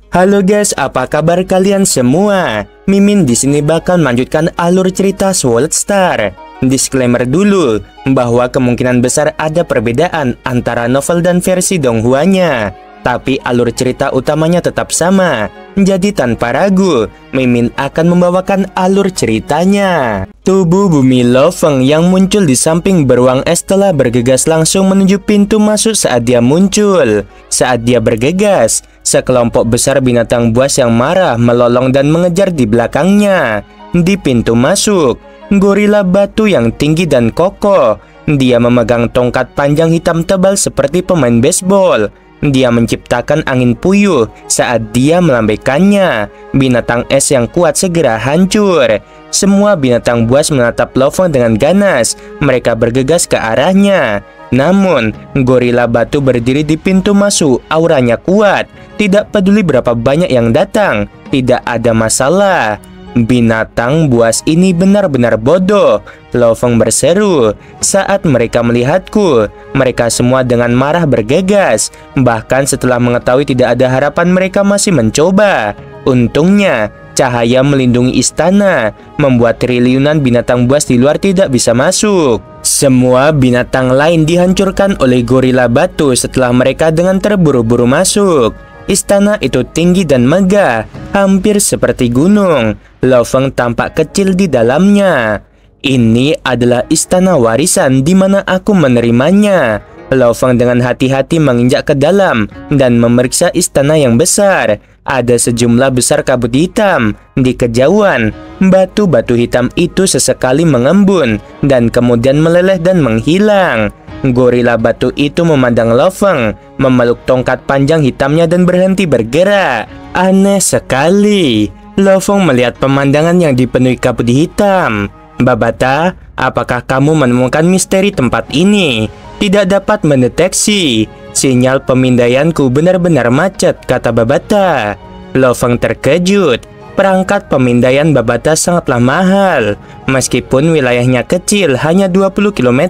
Halo guys, apa kabar kalian semua? Mimin di sini bakal melanjutkan alur cerita Sword Star. Disclaimer dulu bahwa kemungkinan besar ada perbedaan antara novel dan versi Donghua-nya, tapi alur cerita utamanya tetap sama. Jadi tanpa ragu, Mimin akan membawakan alur ceritanya. Tubuh bumi Lo Feng yang muncul di samping beruang es telah bergegas langsung menuju pintu masuk saat dia muncul. Saat dia bergegas, sekelompok besar binatang buas yang marah melolong dan mengejar di belakangnya. Di pintu masuk, gorila batu yang tinggi dan kokoh. Dia memegang tongkat panjang hitam tebal seperti pemain baseball. Dia menciptakan angin puyuh saat dia melambaikannya. Binatang es yang kuat segera hancur. Semua binatang buas menatap Lo Feng dengan ganas. Mereka bergegas ke arahnya. Namun, gorila batu berdiri di pintu masuk. Auranya kuat. Tidak peduli berapa banyak yang datang. Tidak ada masalah. Binatang buas ini benar-benar bodoh, Lo Feng berseru. Saat mereka melihatku, mereka semua dengan marah bergegas. Bahkan setelah mengetahui tidak ada harapan, mereka masih mencoba. Untungnya, cahaya melindungi istana, membuat triliunan binatang buas di luar tidak bisa masuk. Semua binatang lain dihancurkan oleh gorila batu setelah mereka dengan terburu-buru masuk. Istana itu tinggi dan megah, hampir seperti gunung. Lo Feng tampak kecil di dalamnya. Ini adalah istana warisan di mana aku menerimanya. Lo Feng dengan hati-hati menginjak ke dalam dan memeriksa istana yang besar. Ada sejumlah besar kabut hitam. Di kejauhan, batu-batu hitam itu sesekali mengembun dan kemudian meleleh dan menghilang. Gorila batu itu memandang Lo Feng, memeluk tongkat panjang hitamnya dan berhenti bergerak. Aneh sekali. Lo Feng melihat pemandangan yang dipenuhi kabut hitam. Babata, apakah kamu menemukan misteri tempat ini? Tidak dapat mendeteksi. Sinyal pemindaianku benar-benar macet, kata Babata. Lo Feng terkejut. Perangkat pemindaian Babata sangatlah mahal. Meskipun wilayahnya kecil, hanya 20 km,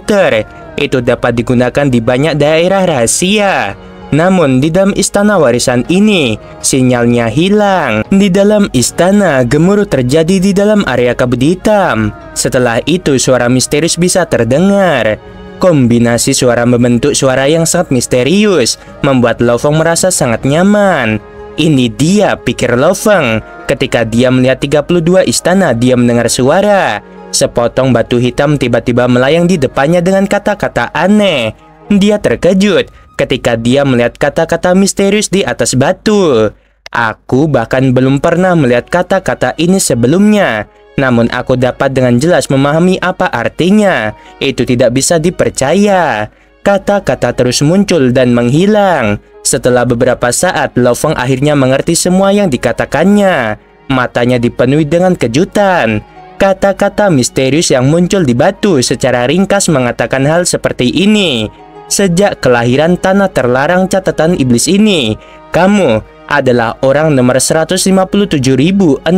itu dapat digunakan di banyak daerah rahasia. Namun di dalam istana warisan ini, sinyalnya hilang. Di dalam istana, gemuruh terjadi di dalam area kabut hitam. Setelah itu, suara misterius bisa terdengar. Kombinasi suara membentuk suara yang sangat misterius, membuat Lo Feng merasa sangat nyaman. Ini dia, pikir Lo Feng. Ketika dia melihat 32 istana, dia mendengar suara. Sepotong batu hitam tiba-tiba melayang di depannya dengan kata-kata aneh. Dia terkejut ketika dia melihat kata-kata misterius di atas batu. Aku bahkan belum pernah melihat kata-kata ini sebelumnya. Namun aku dapat dengan jelas memahami apa artinya. Itu tidak bisa dipercaya. Kata-kata terus muncul dan menghilang. Setelah beberapa saat, Lo Feng akhirnya mengerti semua yang dikatakannya. Matanya dipenuhi dengan kejutan. Kata-kata misterius yang muncul di batu secara ringkas mengatakan hal seperti ini. Sejak kelahiran tanah terlarang catatan iblis ini, kamu adalah orang nomor 157.672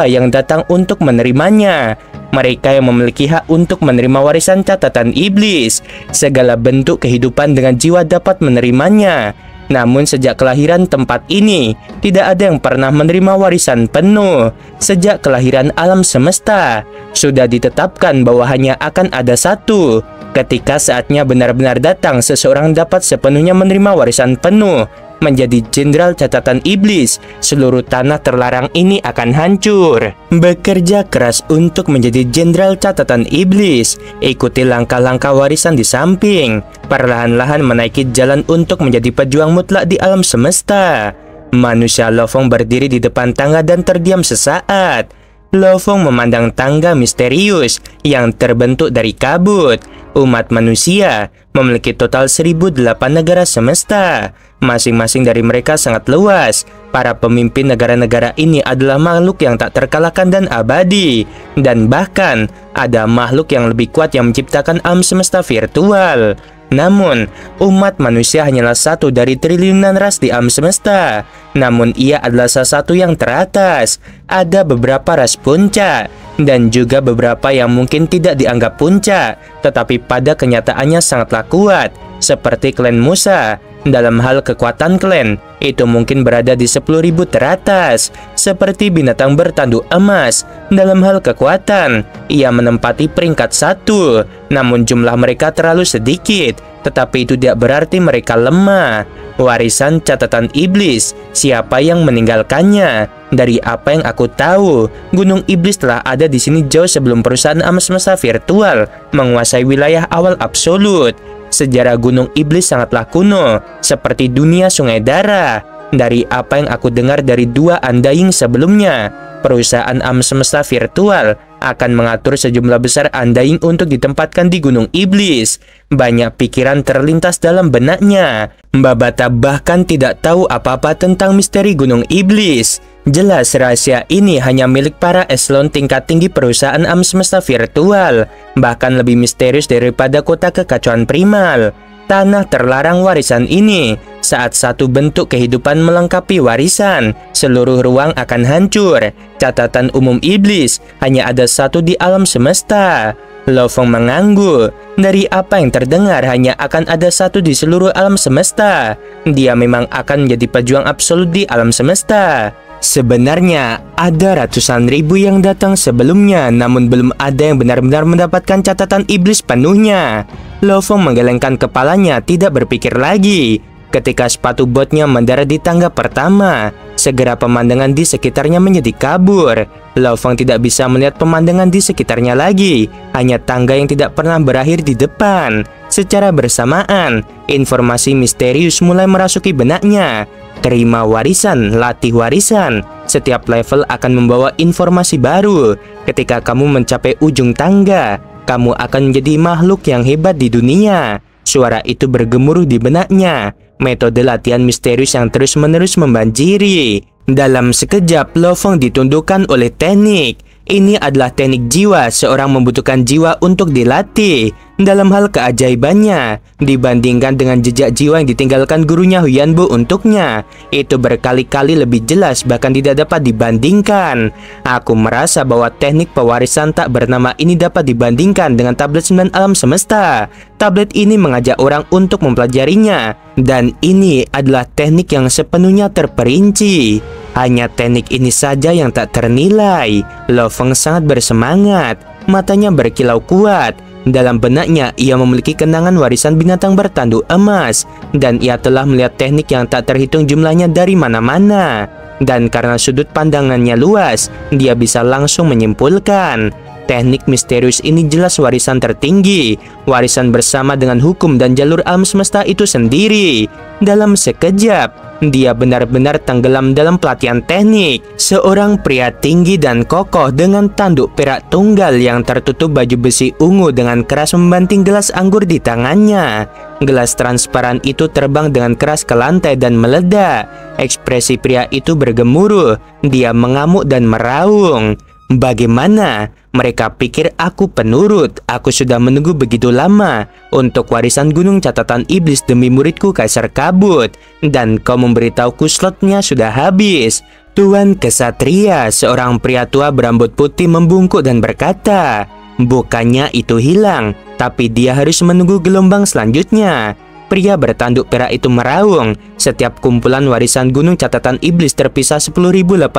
yang datang untuk menerimanya. Mereka yang memiliki hak untuk menerima warisan catatan iblis. Segala bentuk kehidupan dengan jiwa dapat menerimanya. Namun sejak kelahiran tempat ini, tidak ada yang pernah menerima warisan penuh. Sejak kelahiran alam semesta, sudah ditetapkan bahwa hanya akan ada satu. Ketika saatnya benar-benar datang, seseorang dapat sepenuhnya menerima warisan penuh. Menjadi jenderal catatan iblis, seluruh tanah terlarang ini akan hancur. Bekerja keras untuk menjadi jenderal catatan iblis. Ikuti langkah-langkah warisan di samping. Perlahan-lahan menaiki jalan untuk menjadi pejuang mutlak di alam semesta. Manusia Lo Feng berdiri di depan tangga dan terdiam sesaat. Lo Feng memandang tangga misterius yang terbentuk dari kabut. Umat manusia memiliki total 1008 negara semesta. Masing-masing dari mereka sangat luas. Para pemimpin negara-negara ini adalah makhluk yang tak terkalahkan dan abadi. Dan bahkan ada makhluk yang lebih kuat yang menciptakan alam semesta virtual. Namun, umat manusia hanyalah satu dari triliunan ras di alam semesta. Namun, ia adalah salah satu yang teratas. Ada beberapa ras puncak, dan juga beberapa yang mungkin tidak dianggap puncak, tetapi pada kenyataannya sangatlah kuat, seperti klan Musa, Dalam hal kekuatan klan, itu mungkin berada di 10.000 teratas. Seperti binatang bertanduk emas, dalam hal kekuatan, ia menempati peringkat 1. Namun jumlah mereka terlalu sedikit, tetapi itu tidak berarti mereka lemah. Warisan catatan iblis, siapa yang meninggalkannya? Dari apa yang aku tahu, Gunung Iblis telah ada di sini jauh sebelum perusahaan alam semesta virtual menguasai wilayah awal absolut. Sejarah Gunung Iblis sangatlah kuno, seperti dunia Sungai Darah. Dari apa yang aku dengar dari dua Undying sebelumnya, perusahaan alam semesta virtual akan mengatur sejumlah besar Undying untuk ditempatkan di Gunung Iblis. Banyak pikiran terlintas dalam benaknya. Mbak Bata bahkan tidak tahu apa-apa tentang misteri Gunung Iblis. Jelas rahasia ini hanya milik para eselon tingkat tinggi perusahaan alam semesta virtual, bahkan lebih misterius daripada kota kekacauan primal. Tanah terlarang warisan ini, saat satu bentuk kehidupan melengkapi warisan, seluruh ruang akan hancur. Catatan umum iblis, hanya ada satu di alam semesta. Lo Feng mengangguk. Dari apa yang terdengar, hanya akan ada satu di seluruh alam semesta. Dia memang akan menjadi pejuang absolut di alam semesta. Sebenarnya, ada ratusan ribu yang datang sebelumnya, namun belum ada yang benar-benar mendapatkan catatan iblis penuhnya. Lo Feng menggelengkan kepalanya, tidak berpikir lagi. Ketika sepatu botnya mendarat di tangga pertama, segera pemandangan di sekitarnya menjadi kabur. Lo Feng tidak bisa melihat pemandangan di sekitarnya lagi, hanya tangga yang tidak pernah berakhir di depan. Secara bersamaan, informasi misterius mulai merasuki benaknya. Terima warisan, latih warisan. Setiap level akan membawa informasi baru. Ketika kamu mencapai ujung tangga, kamu akan menjadi makhluk yang hebat di dunia. Suara itu bergemuruh di benaknya. Metode latihan misterius yang terus-menerus membanjiri. Dalam sekejap, Lo Feng ditundukkan oleh teknik. Ini adalah teknik jiwa, seorang membutuhkan jiwa untuk dilatih. Dalam hal keajaibannya, dibandingkan dengan jejak jiwa yang ditinggalkan gurunya Huyanbo untuknya, itu berkali-kali lebih jelas, bahkan tidak dapat dibandingkan. Aku merasa bahwa teknik pewarisan tak bernama ini dapat dibandingkan dengan tablet 9 alam semesta. Tablet ini mengajak orang untuk mempelajarinya, dan ini adalah teknik yang sepenuhnya terperinci. Hanya teknik ini saja yang tak ternilai. Lo Feng sangat bersemangat, matanya berkilau kuat. Dalam benaknya, ia memiliki kenangan warisan binatang bertanduk emas, dan ia telah melihat teknik yang tak terhitung jumlahnya dari mana-mana. Dan karena sudut pandangannya luas, dia bisa langsung menyimpulkan. Teknik misterius ini jelas warisan tertinggi, warisan bersama dengan hukum dan jalur alam semesta itu sendiri. Dalam sekejap, dia benar-benar tenggelam dalam pelatihan teknik. Seorang pria tinggi dan kokoh dengan tanduk perak tunggal yang tertutup baju besi ungu dengan keras membanting gelas anggur di tangannya. Gelas transparan itu terbang dengan keras ke lantai dan meledak. Ekspresi pria itu bergemuruh, dia mengamuk dan meraung. Bagaimana? Mereka pikir aku penurut. Aku sudah menunggu begitu lama untuk warisan gunung catatan iblis demi muridku Kaisar Kabut, dan kau memberitahuku slotnya sudah habis. Tuan Kesatria, seorang pria tua berambut putih membungkuk dan berkata, bukannya itu hilang, tapi dia harus menunggu gelombang selanjutnya. Pria bertanduk perak itu meraung. Setiap kumpulan warisan gunung catatan iblis terpisah 10.081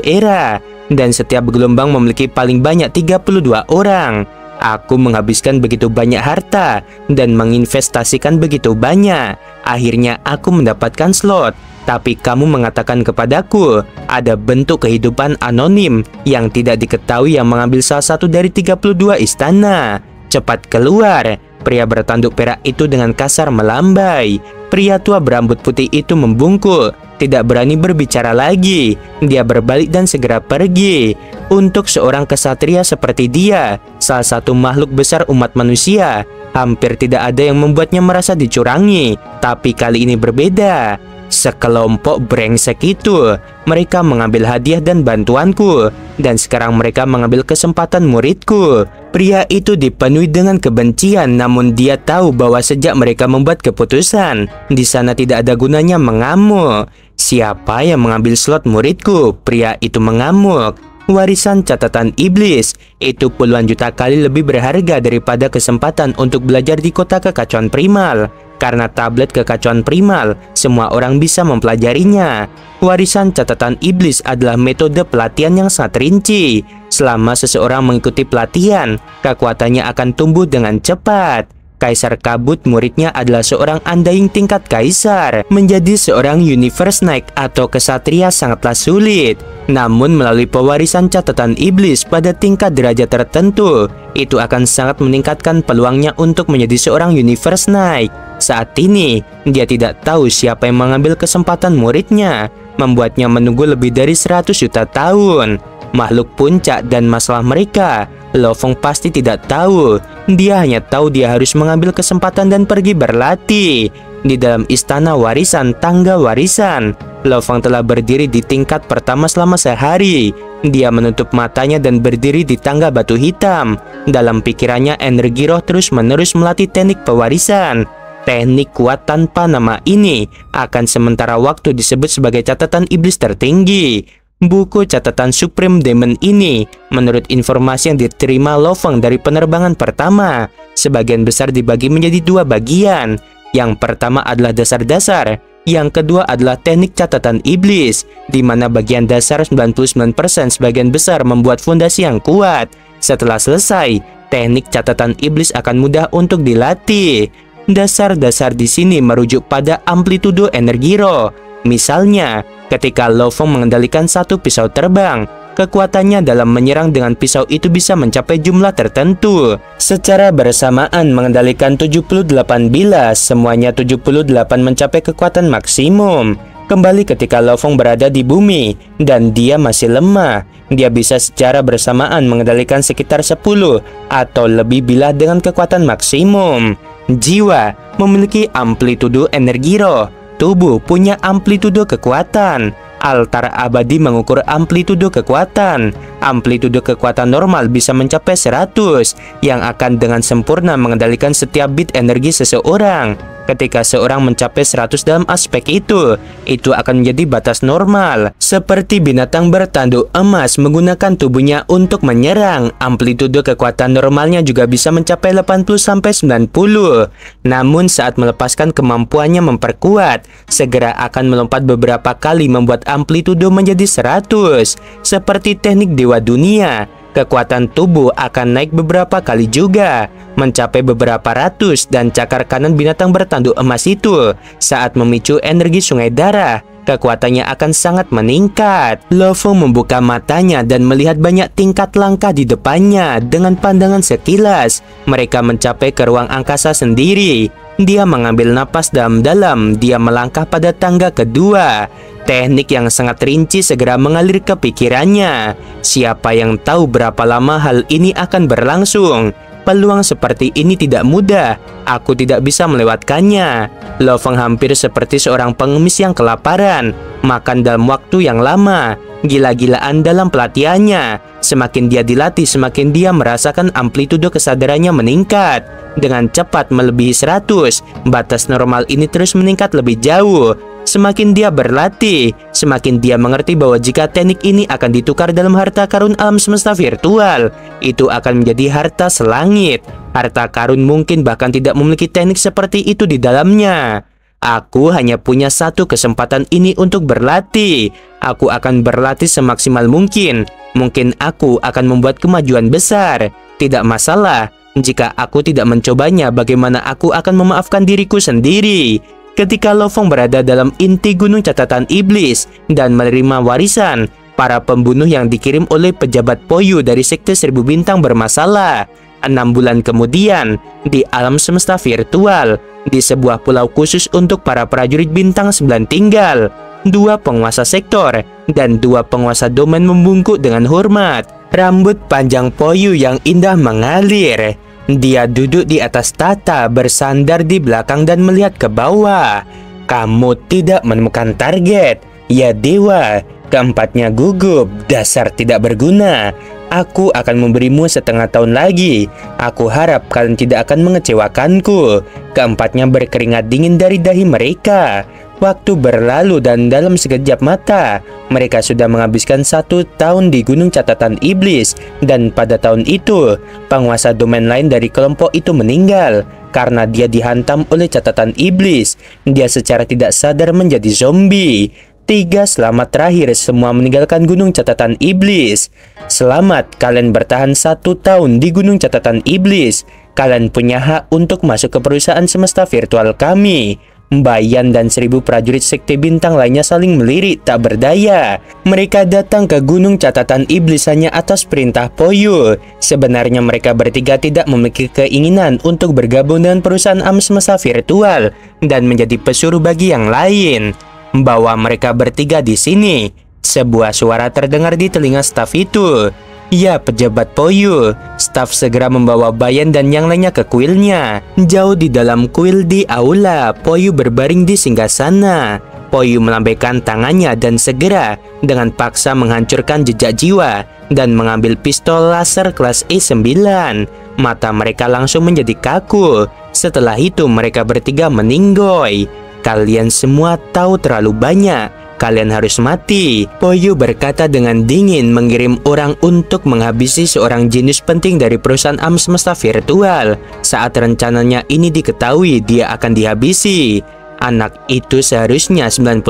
era, dan setiap gelombang memiliki paling banyak 32 orang. Aku menghabiskan begitu banyak harta dan menginvestasikan begitu banyak. Akhirnya aku mendapatkan slot. Tapi kamu mengatakan kepadaku ada bentuk kehidupan anonim yang tidak diketahui yang mengambil salah satu dari 32 istana. Cepat keluar. Pria bertanduk perak itu dengan kasar melambai. Pria tua berambut putih itu membungkuk, tidak berani berbicara lagi. Dia berbalik dan segera pergi. Untuk seorang kesatria seperti dia, salah satu makhluk besar umat manusia, hampir tidak ada yang membuatnya merasa dicurangi. Tapi kali ini berbeda. Sekelompok brengsek itu, mereka mengambil hadiah dan bantuanku, dan sekarang mereka mengambil kesempatan muridku. Pria itu dipenuhi dengan kebencian, namun dia tahu bahwa sejak mereka membuat keputusan, di sana tidak ada gunanya mengamuk. Siapa yang mengambil slot muridku? Pria itu mengamuk. Warisan catatan iblis itu puluhan juta kali lebih berharga daripada kesempatan untuk belajar di kota kekacauan primal. Karena tablet kekacauan primal, semua orang bisa mempelajarinya. Warisan catatan iblis adalah metode pelatihan yang sangat rinci. Selama seseorang mengikuti pelatihan, kekuatannya akan tumbuh dengan cepat. Kaisar Kabut muridnya adalah seorang undying tingkat kaisar. Menjadi seorang Universe Knight atau kesatria sangatlah sulit. Namun melalui pewarisan catatan iblis pada tingkat derajat tertentu, itu akan sangat meningkatkan peluangnya untuk menjadi seorang Universe Knight. Saat ini, dia tidak tahu siapa yang mengambil kesempatan muridnya, membuatnya menunggu lebih dari 100 juta tahun. Makhluk puncak dan masalah mereka, Lo Fong pasti tidak tahu. Dia hanya tahu dia harus mengambil kesempatan dan pergi berlatih. Di dalam istana warisan tangga warisan, Lo Fong telah berdiri di tingkat pertama selama sehari. Dia menutup matanya dan berdiri di tangga batu hitam. Dalam pikirannya, energi roh terus-menerus melatih teknik pewarisan. Teknik kuat tanpa nama ini akan sementara waktu disebut sebagai catatan iblis tertinggi. Buku catatan Supreme Demon ini, menurut informasi yang diterima Lo Fong dari penerbangan pertama, sebagian besar dibagi menjadi dua bagian. Yang pertama adalah dasar-dasar, yang kedua adalah teknik catatan iblis, di mana bagian dasar 99% sebagian besar membuat fondasi yang kuat. Setelah selesai, teknik catatan iblis akan mudah untuk dilatih. Dasar-dasar di sini merujuk pada amplitudo energi roh. Misalnya, ketika Lo Fong mengendalikan satu pisau terbang, kekuatannya dalam menyerang dengan pisau itu bisa mencapai jumlah tertentu. Secara bersamaan mengendalikan 78 bilas, semuanya 78 mencapai kekuatan maksimum. Kembali ketika Lo Fong berada di bumi dan dia masih lemah, dia bisa secara bersamaan mengendalikan sekitar 10 atau lebih bilah dengan kekuatan maksimum. Jiwa memiliki amplitudo energi roh. Tubuh punya amplitudo kekuatan. Altar abadi mengukur amplitudo kekuatan. Amplitudo kekuatan normal bisa mencapai 100, yang akan dengan sempurna mengendalikan setiap bit energi seseorang. Ketika seorang mencapai 100 dalam aspek itu akan menjadi batas normal. Seperti binatang bertanduk emas menggunakan tubuhnya untuk menyerang, amplitudo kekuatan normalnya juga bisa mencapai 80-90. Namun saat melepaskan kemampuannya memperkuat, segera akan melompat beberapa kali membuat amplitudo menjadi 100. Seperti teknik Dewa Dunia, kekuatan tubuh akan naik beberapa kali juga, mencapai beberapa ratus, dan cakar kanan binatang bertanduk emas itu saat memicu energi sungai darah, kekuatannya akan sangat meningkat. Lo Fong membuka matanya dan melihat banyak tingkat langkah di depannya. Dengan pandangan sekilas, mereka mencapai ke ruang angkasa sendiri. Dia mengambil napas dalam-dalam. Dia melangkah pada tangga kedua. Teknik yang sangat rinci segera mengalir ke pikirannya. Siapa yang tahu berapa lama hal ini akan berlangsung? Peluang seperti ini tidak mudah. Aku tidak bisa melewatkannya. Lo Fong hampir seperti seorang pengemis yang kelaparan, makan dalam waktu yang lama, gila-gilaan dalam pelatihannya. Semakin dia dilatih, semakin dia merasakan amplitudo kesadarannya meningkat. Dengan cepat melebihi 100, batas normal ini terus meningkat lebih jauh. Semakin dia berlatih, semakin dia mengerti bahwa jika teknik ini akan ditukar dalam harta karun alam semesta virtual, itu akan menjadi harta selangit. Harta karun mungkin bahkan tidak memiliki teknik seperti itu di dalamnya. Aku hanya punya satu kesempatan ini untuk berlatih. Aku akan berlatih semaksimal mungkin. Mungkin aku akan membuat kemajuan besar. Tidak masalah. Jika aku tidak mencobanya, bagaimana aku akan memaafkan diriku sendiri? Ketika Lo Fong berada dalam inti gunung catatan iblis dan menerima warisan, para pembunuh yang dikirim oleh pejabat Poyu dari sekte 1000 bintang bermasalah. 6 bulan kemudian, di alam semesta virtual, di sebuah pulau khusus untuk para prajurit bintang 9 tinggal, 2 penguasa sektor dan 2 penguasa domain membungkuk dengan hormat. Rambut panjang Poyu yang indah mengalir. Dia duduk di atas tata, bersandar di belakang dan melihat ke bawah. Kamu tidak menemukan target, ya dewa. Keempatnya gugup, dasar tidak berguna. Aku akan memberimu setengah tahun lagi. Aku harap kalian tidak akan mengecewakanku. Keempatnya berkeringat dingin dari dahi mereka. Waktu berlalu dan dalam sekejap mata, mereka sudah menghabiskan 1 tahun di gunung catatan iblis. Dan pada tahun itu, penguasa domain lain dari kelompok itu meninggal. karena dia dihantam oleh catatan iblis. Dia secara tidak sadar menjadi zombie. 3 selamat terakhir semua meninggalkan gunung catatan iblis. Selamat, kalian bertahan 1 tahun di gunung catatan iblis. Kalian punya hak untuk masuk ke perusahaan semesta virtual kami. Bayan dan 1000 prajurit sekte bintang lainnya saling melirik tak berdaya. Mereka datang ke gunung catatan iblis hanya atas perintah Poyu. Sebenarnya mereka bertiga tidak memiliki keinginan untuk bergabung dengan perusahaan semesta virtual dan menjadi pesuruh bagi yang lain. Bawa mereka bertiga di sini. Sebuah suara terdengar di telinga staf itu. Ya, pejabat Poyu. Staf segera membawa Bayan dan yang lainnya ke kuilnya. Jauh di dalam kuil di aula, Poyu berbaring di singgasana. Poyu melambaikan tangannya dan segera dengan paksa menghancurkan jejak jiwa dan mengambil pistol laser kelas E9. Mata mereka langsung menjadi kaku. Setelah itu mereka bertiga meninggoy. Kalian semua tahu terlalu banyak. Kalian harus mati. Poyu berkata dengan dingin, mengirim orang untuk menghabisi seorang jenius penting dari perusahaan semesta virtual. Saat rencananya ini diketahui, dia akan dihabisi. Anak itu seharusnya 90%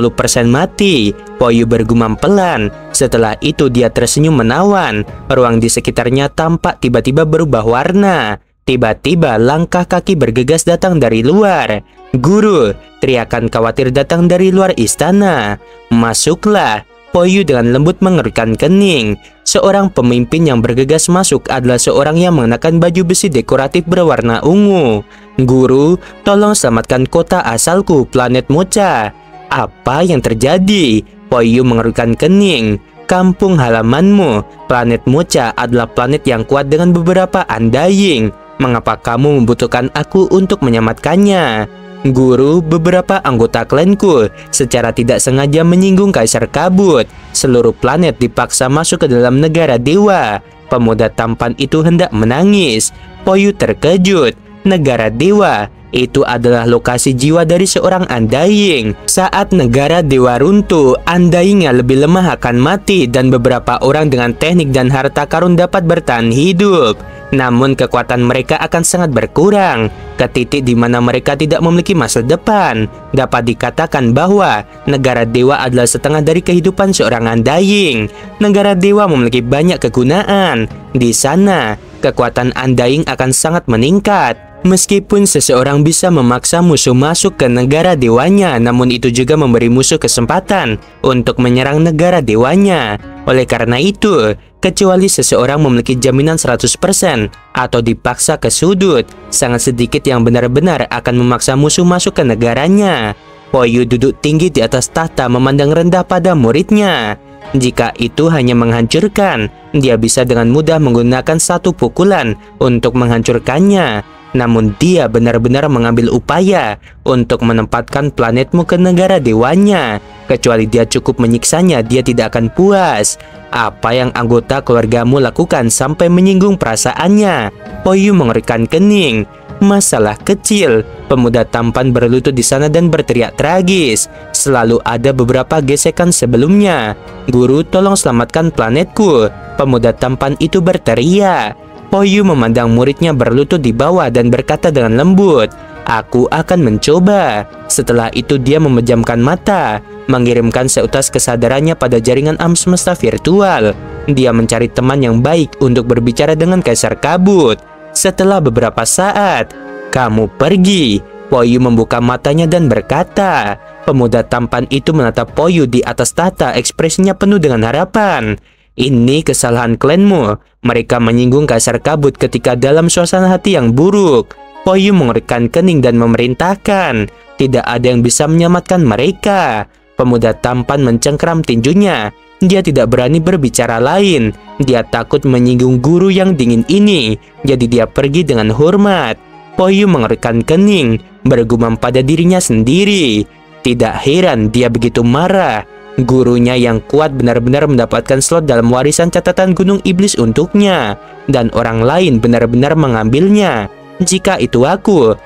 mati. Poyu bergumam pelan. Setelah itu dia tersenyum menawan. Ruang di sekitarnya tampak tiba-tiba berubah warna. Tiba-tiba langkah kaki bergegas datang dari luar. Guru, teriakan khawatir datang dari luar istana. Masuklah. Poyu dengan lembut mengerutkan kening. Seorang pemimpin yang bergegas masuk adalah seorang yang mengenakan baju besi dekoratif berwarna ungu. Guru, tolong selamatkan kota asalku, planet Mocha. Apa yang terjadi? Poyu mengerutkan kening. Kampung halamanmu, planet Mocha, adalah planet yang kuat dengan beberapa undying. Mengapa kamu membutuhkan aku untuk menyelamatkannya? Guru, beberapa anggota klanku secara tidak sengaja menyinggung Kaisar Kabut. Seluruh planet dipaksa masuk ke dalam negara dewa. Pemuda tampan itu hendak menangis. Poyu terkejut. Negara dewa, itu adalah lokasi jiwa dari seorang undying. Saat negara dewa runtuh, undyingnya lebih lemah akan mati dan beberapa orang dengan teknik dan harta karun dapat bertahan hidup. Namun kekuatan mereka akan sangat berkurang ke titik di mana mereka tidak memiliki masa depan. Dapat dikatakan bahwa negara dewa adalah setengah dari kehidupan seorang undying. Negara dewa memiliki banyak kegunaan. Di sana, kekuatan undying akan sangat meningkat. Meskipun seseorang bisa memaksa musuh masuk ke negara dewanya, namun itu juga memberi musuh kesempatan untuk menyerang negara dewanya. Oleh karena itu, kecuali seseorang memiliki jaminan 100% atau dipaksa ke sudut, sangat sedikit yang benar-benar akan memaksa musuh masuk ke negaranya. Poyu duduk tinggi di atas tahta memandang rendah pada muridnya. Jika itu hanya menghancurkan, dia bisa dengan mudah menggunakan 1 pukulan untuk menghancurkannya. Namun dia benar-benar mengambil upaya untuk menempatkan planetmu ke negara dewanya. Kecuali dia cukup menyiksanya, dia tidak akan puas. Apa yang anggota keluargamu lakukan sampai menyinggung perasaannya? Poyu mengerutkan kening. Masalah kecil. Pemuda tampan berlutut di sana dan berteriak tragis. Selalu ada beberapa gesekan sebelumnya. Guru, tolong selamatkan planetku. Pemuda tampan itu berteriak. Poyu memandang muridnya berlutut di bawah dan berkata dengan lembut, "Aku akan mencoba." Setelah itu dia memejamkan mata, mengirimkan seutas kesadarannya pada jaringan semesta virtual. Dia mencari teman yang baik untuk berbicara dengan Kaisar Kabut. Setelah beberapa saat, "Kamu pergi." Poyu membuka matanya dan berkata. Pemuda tampan itu menatap Poyu di atas tahta, ekspresinya penuh dengan harapan. "Ini kesalahan klanmu. Mereka menyinggung Kaisar Kabut ketika dalam suasana hati yang buruk." Poyu mengerutkan kening dan memerintahkan. Tidak ada yang bisa menyelamatkan mereka. Pemuda tampan mencengkeram tinjunya. Dia tidak berani berbicara lain. Dia takut menyinggung guru yang dingin ini. Jadi dia pergi dengan hormat. Poyu mengerutkan kening, bergumam pada dirinya sendiri. Tidak heran dia begitu marah. Gurunya yang kuat benar-benar mendapatkan slot dalam warisan catatan Gunung Iblis untuknya, dan orang lain benar-benar mengambilnya. Jika itu aku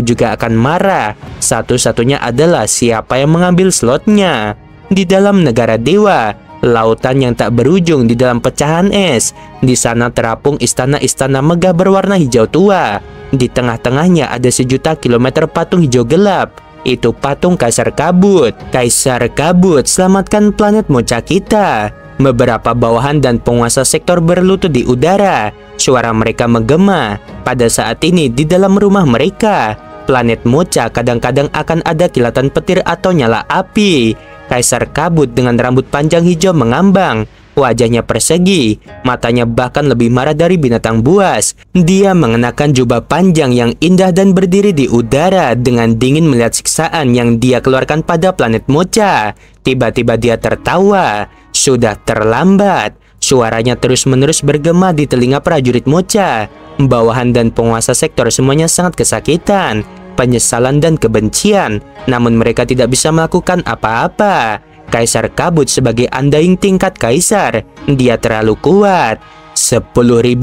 juga akan marah. Satu-satunya adalah siapa yang mengambil slotnya. Di dalam negara dewa, lautan yang tak berujung di dalam pecahan es. Di sana terapung istana-istana megah berwarna hijau tua. Di tengah-tengahnya ada sejuta kilometer patung hijau gelap. Itu patung Kaisar Kabut. Kaisar Kabut, selamatkan planet Mocha kita. Beberapa bawahan dan penguasa sektor berlutut di udara. Suara mereka menggema. Pada saat ini di dalam rumah mereka, planet Mocha kadang-kadang akan ada kilatan petir atau nyala api. Kaisar Kabut dengan rambut panjang hijau mengambang. Wajahnya persegi, matanya bahkan lebih marah dari binatang buas. Dia mengenakan jubah panjang yang indah dan berdiri di udara dengan dingin melihat siksaan yang dia keluarkan pada planet Mocha. Tiba-tiba dia tertawa. Sudah terlambat. Suaranya terus-menerus bergema di telinga prajurit Mocha. Bawahan dan penguasa sektor semuanya sangat kesakitan, penyesalan dan kebencian. Namun mereka tidak bisa melakukan apa-apa. Kaisar Kabut sebagai undying tingkat kaisar, dia terlalu kuat. 10.081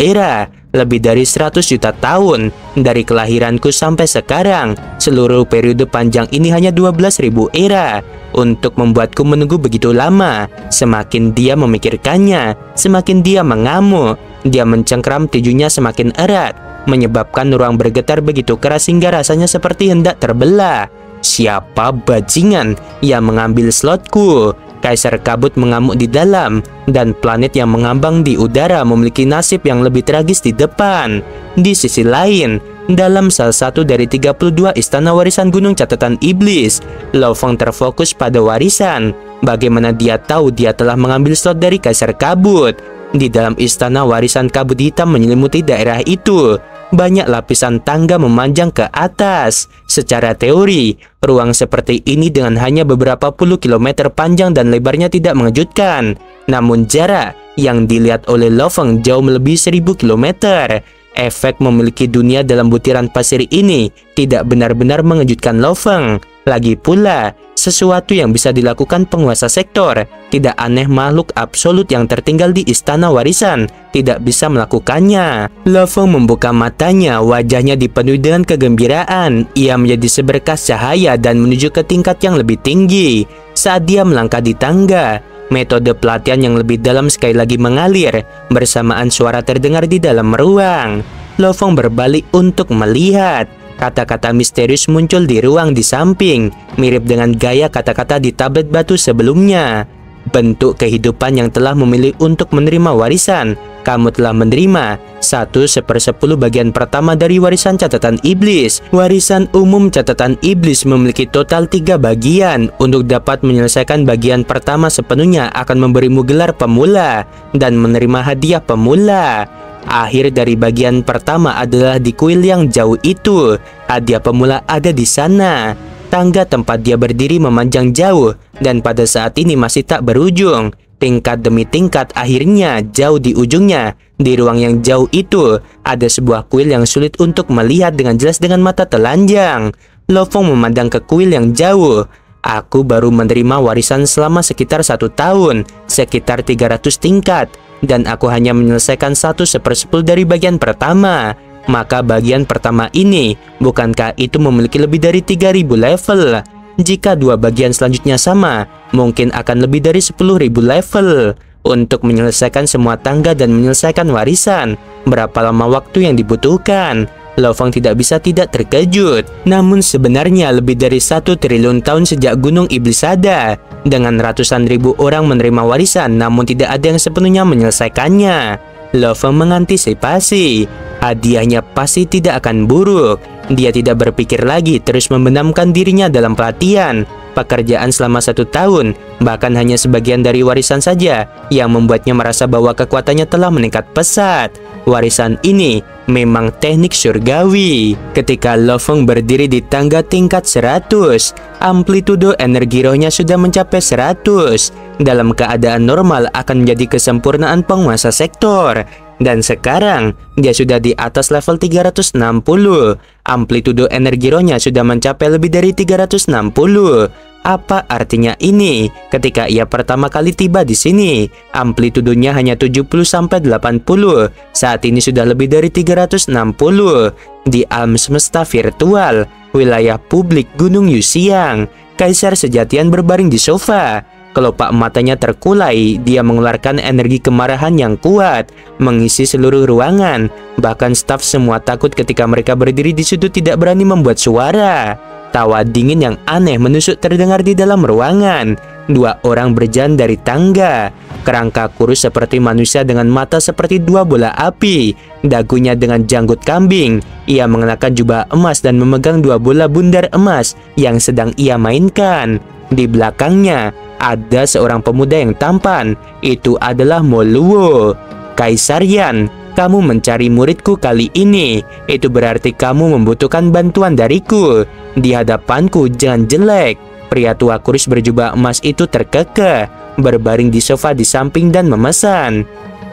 era, lebih dari 100 juta tahun. Dari kelahiranku sampai sekarang, seluruh periode panjang ini hanya 12.000 era. Untuk membuatku menunggu begitu lama. Semakin dia memikirkannya, semakin dia mengamuk. Dia mencengkram tujuhnya semakin erat, menyebabkan ruang bergetar begitu keras hingga rasanya seperti hendak terbelah. Siapa bajingan yang mengambil slotku? Kaisar Kabut mengamuk di dalam, dan planet yang mengambang di udara memiliki nasib yang lebih tragis di depan. Di sisi lain, dalam salah satu dari 32 istana warisan Gunung Catatan Iblis, Lo Feng terfokus pada warisan. Bagaimana dia tahu dia telah mengambil slot dari Kaisar Kabut? Di dalam istana warisan kabut hitam menyelimuti daerah itu. Banyak lapisan tangga memanjang ke atas. Secara teori, ruang seperti ini dengan hanya beberapa puluh kilometer panjang dan lebarnya tidak mengejutkan. Namun jarak yang dilihat oleh Lo Feng jauh melebihi 1000 kilometer. Efek memiliki dunia dalam butiran pasir ini tidak benar-benar mengejutkan Lo Feng. Lagi pula, sesuatu yang bisa dilakukan penguasa sektor, tidak aneh makhluk absolut yang tertinggal di istana warisan tidak bisa melakukannya. Lo Feng membuka matanya, wajahnya dipenuhi dengan kegembiraan. Ia menjadi seberkas cahaya dan menuju ke tingkat yang lebih tinggi. Saat dia melangkah di tangga, metode pelatihan yang lebih dalam sekali lagi mengalir. Bersamaan suara terdengar di dalam ruang. Lo Feng berbalik untuk melihat. Kata-kata misterius muncul di ruang di samping, mirip dengan gaya kata-kata di tablet batu sebelumnya. Bentuk kehidupan yang telah memilih untuk menerima warisan. Kamu telah menerima 1/10 bagian pertama dari warisan catatan iblis. Warisan umum catatan iblis memiliki total 3 bagian. Untuk dapat menyelesaikan bagian pertama sepenuhnya akan memberimu gelar pemula dan menerima hadiah pemula. Akhir dari bagian pertama adalah di kuil yang jauh itu. Hadiah pemula ada di sana. Tangga tempat dia berdiri memanjang jauh, dan pada saat ini masih tak berujung. Tingkat demi tingkat, akhirnya jauh di ujungnya. Di ruang yang jauh itu, ada sebuah kuil yang sulit untuk melihat dengan jelas dengan mata telanjang. Lo Feng memandang ke kuil yang jauh. Aku baru menerima warisan selama sekitar 1 tahun, sekitar 300 tingkat. Dan aku hanya menyelesaikan 1/10 dari bagian pertama. Maka bagian pertama ini, bukankah itu memiliki lebih dari 3000 level? Jika 2 bagian selanjutnya sama, mungkin akan lebih dari 10.000 level. Untuk menyelesaikan semua tangga dan menyelesaikan warisan, berapa lama waktu yang dibutuhkan? Lo Feng tidak bisa tidak terkejut. Namun sebenarnya lebih dari 1 triliun tahun sejak Gunung Iblis ada. Dengan ratusan ribu orang menerima warisan, namun tidak ada yang sepenuhnya menyelesaikannya. Lo Feng mengantisipasi. Hadiahnya pasti tidak akan buruk. Dia tidak berpikir lagi, terus membenamkan dirinya dalam pelatihan. Pekerjaan selama 1 tahun, bahkan hanya sebagian dari warisan saja, yang membuatnya merasa bahwa kekuatannya telah meningkat pesat. Warisan ini memang teknik surgawi. Ketika Lo Feng berdiri di tangga tingkat 100, amplitudo energi rohnya sudah mencapai 100. Dalam keadaan normal akan menjadi kesempurnaan penguasa sektor. Dan sekarang, dia sudah di atas level 360. Amplitudo energi rohnya sudah mencapai lebih dari 360. Apa artinya ini? Ketika ia pertama kali tiba di sini, amplitudonya hanya 70-80. Saat ini sudah lebih dari 360. Di alam semesta virtual, wilayah publik Gunung Yuxiang, Kaisar Sejatian berbaring di sofa. Kelopak matanya terkulai, dia mengeluarkan energi kemarahan yang kuat, mengisi seluruh ruangan. Bahkan staf semua takut ketika mereka berdiri di situ tidak berani membuat suara. Tawa dingin yang aneh menusuk terdengar di dalam ruangan. Dua orang berjalan dari tangga. Kerangka kurus seperti manusia dengan mata seperti dua bola api. Dagunya dengan janggut kambing. Ia mengenakan jubah emas dan memegang dua bola bundar emas yang sedang ia mainkan. Di belakangnya ada seorang pemuda yang tampan. Itu adalah Moluo. Kaisar Yan, kamu mencari muridku kali ini. Itu berarti kamu membutuhkan bantuan dariku. Di hadapanku jangan jelek. Pria tua kurus berjubah emas itu terkekeh, berbaring di sofa di samping dan memesan.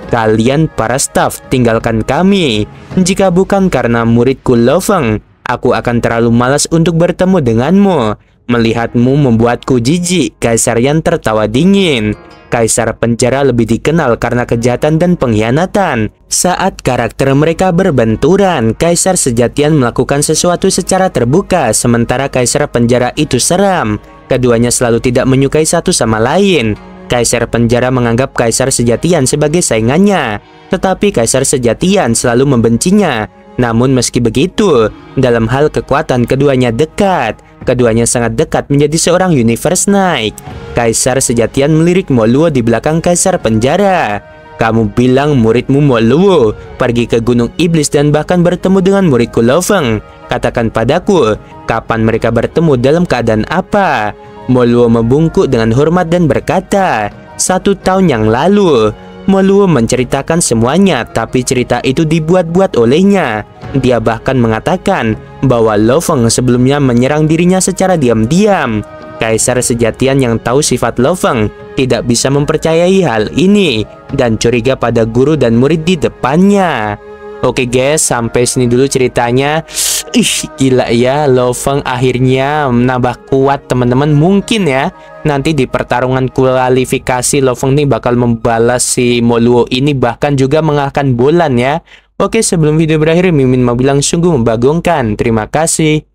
Kalian para staf, tinggalkan kami. Jika bukan karena muridku Lo Feng, aku akan terlalu malas untuk bertemu denganmu. Melihatmu membuatku jijik. Kaisar Yan tertawa dingin. Kaisar penjara lebih dikenal karena kejahatan dan pengkhianatan. Saat karakter mereka berbenturan, Kaisar Sejatian melakukan sesuatu secara terbuka, sementara Kaisar penjara itu seram. Keduanya selalu tidak menyukai satu sama lain. Kaisar penjara menganggap Kaisar Sejatian sebagai saingannya, tetapi Kaisar Sejatian selalu membencinya. Namun meski begitu, dalam hal kekuatan keduanya dekat. Keduanya sangat dekat menjadi seorang Universe Knight. Kaisar Sejatian melirik Moluo di belakang Kaisar penjara. Kamu bilang muridmu Moluo pergi ke Gunung Iblis dan bahkan bertemu dengan muridku Lo Feng. Katakan padaku, kapan mereka bertemu, dalam keadaan apa? Moluo membungkuk dengan hormat dan berkata, 1 tahun yang lalu. Moluo menceritakan semuanya, tapi cerita itu dibuat-buat olehnya. Dia bahkan mengatakan bahwa Lo Feng sebelumnya menyerang dirinya secara diam-diam. Kaisar Sejatian yang tahu sifat Lo Feng tidak bisa mempercayai hal ini dan curiga pada guru dan murid di depannya. Oke guys, sampai sini dulu ceritanya. Gila ya, Lo Feng akhirnya menambah kuat teman-teman. Mungkin ya nanti di pertarungan kualifikasi Lo Feng nih bakal membalas si Moluo ini, bahkan juga mengalahkan Bolan ya. Oke, sebelum video berakhir Mimin mau bilang sungguh membagongkan. Terima kasih.